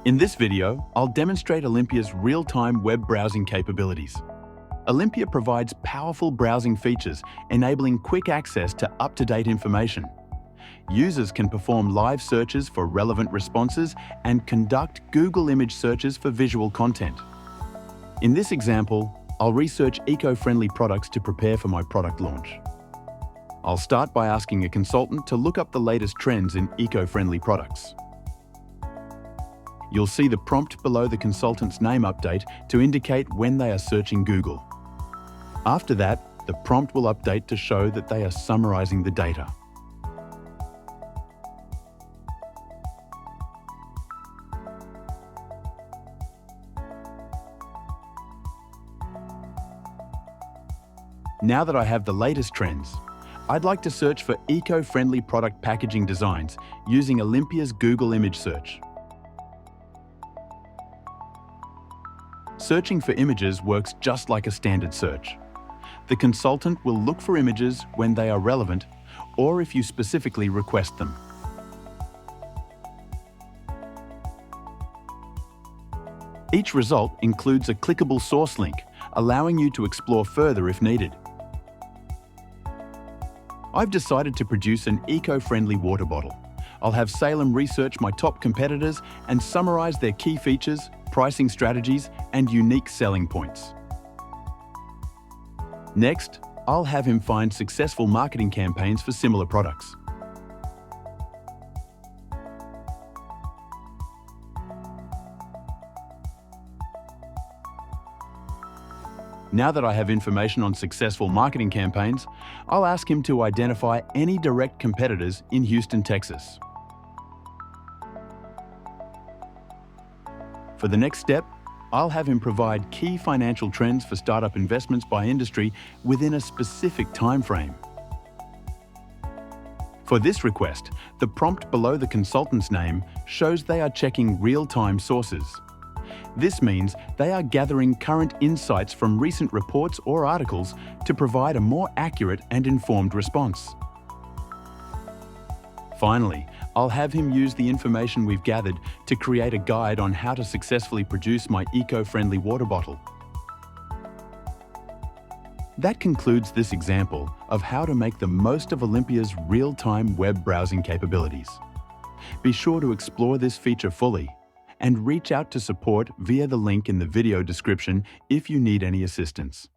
In this video, I'll demonstrate Olympia's real-time web browsing capabilities. Olympia provides powerful browsing features, enabling quick access to up-to-date information. Users can perform live searches for relevant responses and conduct Google image searches for visual content. In this example, I'll research eco-friendly products to prepare for my product launch. I'll start by asking a consultant to look up the latest trends in eco-friendly products. You'll see the prompt below the consultant's name update to indicate when they are searching Google. After that, the prompt will update to show that they are summarizing the data. Now that I have the latest trends, I'd like to search for eco-friendly product packaging designs using Olympia's Google image search. Searching for images works just like a standard search. The consultant will look for images when they are relevant or if you specifically request them. Each result includes a clickable source link, allowing you to explore further if needed. I've decided to produce an eco-friendly water bottle. I'll have Salem research my top competitors and summarize their key features, pricing strategies, and unique selling points. Next, I'll have him find successful marketing campaigns for similar products. Now that I have information on successful marketing campaigns, I'll ask him to identify any direct competitors in Houston, Texas. For the next step, I'll have him provide key financial trends for startup investments by industry within a specific time frame. For this request, the prompt below the consultant's name shows they are checking real-time sources. This means they are gathering current insights from recent reports or articles to provide a more accurate and informed response. Finally, I'll have him use the information we've gathered to create a guide on how to successfully produce my eco-friendly water bottle. That concludes this example of how to make the most of Olympia's real-time web browsing capabilities. Be sure to explore this feature fully and reach out to support via the link in the video description if you need any assistance.